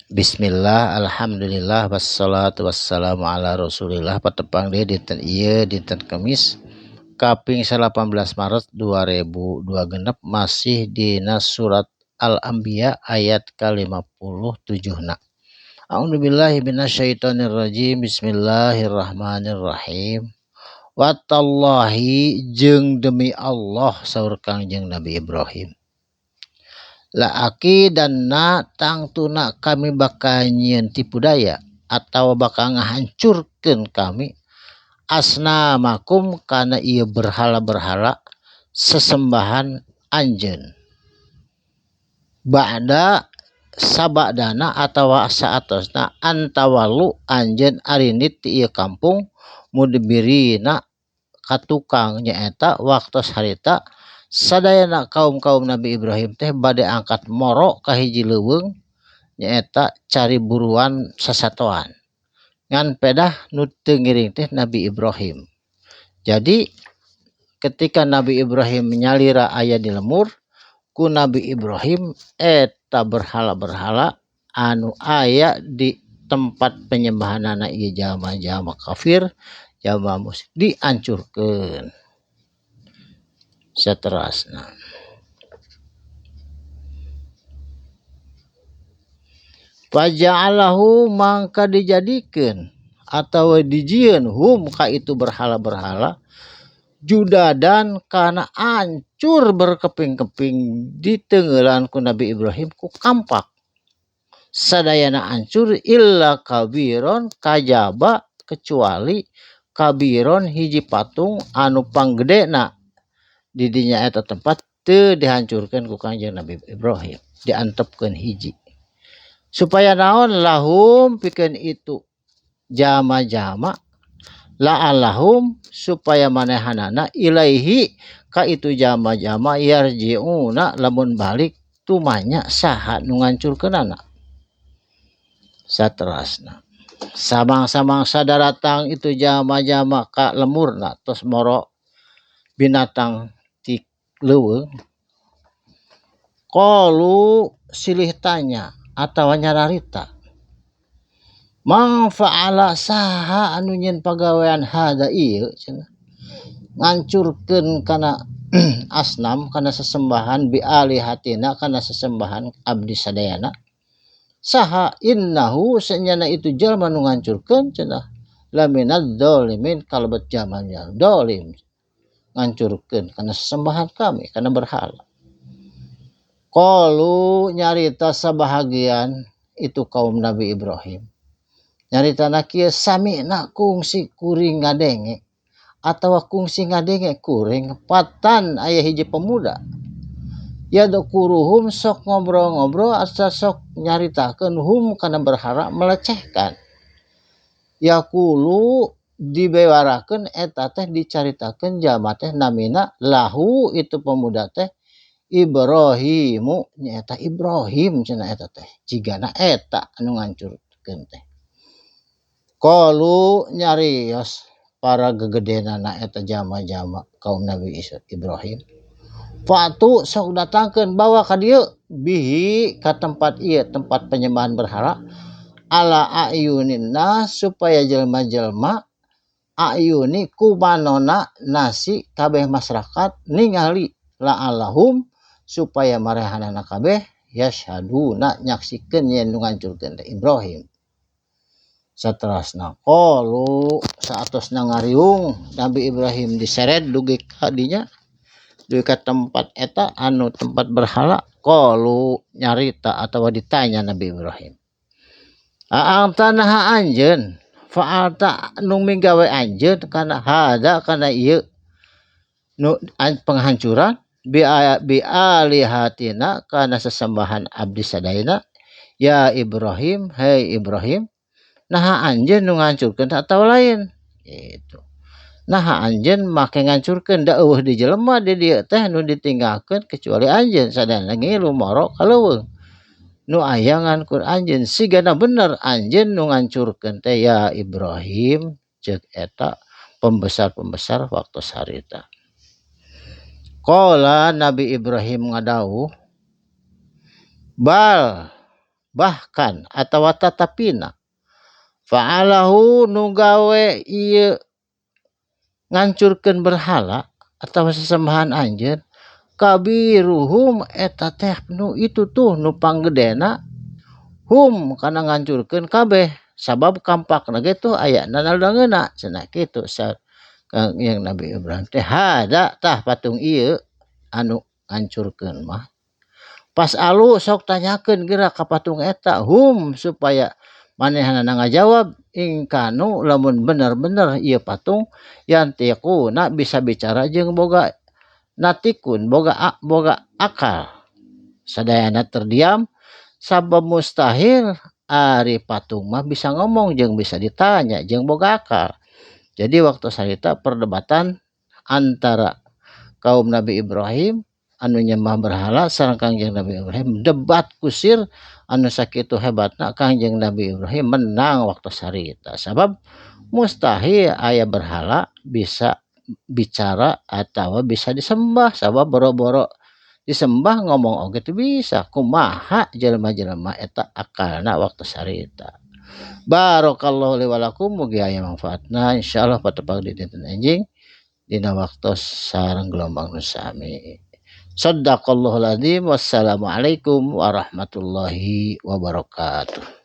Bismillah, alhamdulillah, wassalatu wassalamu ala rasulillah. Patepang dia dinten ieu dinten Kamis kaping 18 Maret 2002 genep masih dina surat Al-Anbiya ayat ke-57 na. A'udzubillahi minasyaitonirrajim. Bismillahirrahmanirrahim. Watallahi jeung demi Allah saur Kangjeng Nabi Ibrahim. La dan na tangtuna kami bakal nyieun tipu daya atau bakal ngahancurkeun kami asnamakum kana ieu berhala-berhala sesembahan anjeun. Ba'da sabadana atawa saatosna antawalu anjeun arinit ti ieu kampung mudbirina katukang nyaeta waktos harita sadayana kaum Nabi Ibrahim teh bade angkat moro ka hiji leuweung nyaeta cari buruan sasatoan ngan pedah nu teu ngiring teh Nabi Ibrahim. Jadi ketika Nabi Ibrahim nyalira aya di lemur ku Nabi Ibrahim eta berhala-berhala anu aya di tempat penyembahanana ieu jalma-jalma kafir, jalma musyrik dihancurkeun. Saterasna faja'alahu mangka dijadikeun atawa dijieun hum ka itu berhala-berhala judadan kana ancur berkeping-keping ditengelan ku Nabi Ibrahim ku kampak sadayana ancur illa kabiron kajaba kecuali kabiron hiji patung anu panggedena di dinya eta tempat teu dihancurkeun ku Kangjeng Nabi Ibrahim, diantepkeun hiji. Supaya naon lahum pikeun itu jama-jama la'allahum supaya manehanana ilaihi ka itu jama-jama yarjiuna lamun balik tumanya saha nu ngancurkeunana. Saterasna samang-samang sadaratang itu jama-jama ka lemurna tos moro binatang leuweung qalu silih tanya atawa nyararita mang fa'ala saha anu nyieun pagawean hada ieu cenah ngancurkeun kana asnam kana sesembahan bi alihatina kana sesembahan abdi sadayana saha innahu sanyana itu jalma nu ngancurkeun cenah laminadz zalimin kalebet jalma zalim ngancurkeun karena sesembahan kami karena berhala. Qalu nyarita sabahagian itu kaum Nabi Ibrahim. Nyarita kieu sami'na kungsi kuring ngadenge atawa kungsi ngadenge kuring patan aya hiji pemuda. Ya dokuruhum sok ngobrol-ngobrol asa sok nyaritakeun hum kana berhala melecehkan. Yaqulu dibewarakeun eta teh dicaritakeun jalma teh namina lahu itu pemuda teh Ibrahimu nyaeta Ibrahim cenah eta teh jigana eta anu ngancurkeun teh. Qalu nyarios para gegedenana eta jalma-jalma kaum Nabi Ibrahim. Fatu sok datangkeun bawa ka dieu bihi ka tempat ieu tempat penyembahan berhala ala ayuninna supaya jelma-jelma ayuni kumanona nasi kabeh masyarakat ningali la'allahum supaya marehanana kabeh yashhaduna nyaksikeun yen nu ngancurkeun Ibrahim. Saterasna qalu saatosna ngariung Nabi Ibrahim diseret dugi ka dinya dugi ka tempat eta anu tempat berhala qalu nyarita atawa ditanya Nabi Ibrahim a'anta naha anjeun fa'alta nu migawe anjeun kana hada kana ieu nu penghancuran bi alihatina kana sesembahan abdi sadayana ya Ibrahim hai Ibrahim naha anjeun nu ngancurkeun atawa lain gitu. Naha anjeun make ngancurkeun da eueuh di jelema di dieu teh nu ditinggalkeun kecuali anjeun sadayana ngilu moro ka leuweung nu aya ngankur anjeun sigana bener anjeun nu ngancurkeun teh ya Ibrahim ceuk eta pembesar-pembesar waktu sarita. Qala Nabi Ibrahim ngadawuh bal bahkan atawa tatapina fa'alahu nu gawe ieu ngancurkeun berhala atawa sesembahan anjeun kabiruhum eta teh nu itu tuh nu panggedena hum kana ngancurkeun kabeh sabab kampakna ge tuh aya naldangeuna cenah kitu yang Nabi Ibrahim teh hada tah patung ieu anu ngancurkeun mah pas alu sok tanyakeun geura ka patung eta hum supaya manehna ngajawab ingkanu lamun bener-bener ieu patung yantiquna bisa bicara jeung boga natikun boga akal sadayana terdiam sabab mustahil ari patung mah bisa ngomong jeung bisa ditanya jeung boga akal. Jadi waktu sarita perdebatan antara kaum Nabi Ibrahim anu nyembah berhala sareng Kangjeng Nabi Ibrahim debat kusir anu sakitu hebatna Kangjeng Nabi Ibrahim menang waktu sarita sabab mustahil aya berhala bisa bicara atau bisa disembah sabab boro-boro disembah ngomong oge teu bisa kumaha jelema-jelema eta akalna waktu sarita. Barakallahu li wa lakum mugi aya manfaatna insyaallah patepang di dinten enjing dina waktos sareng gelombang nu sami. Shadaqallahul adzim. Wassalamualaikum warahmatullahi wabarakatuh.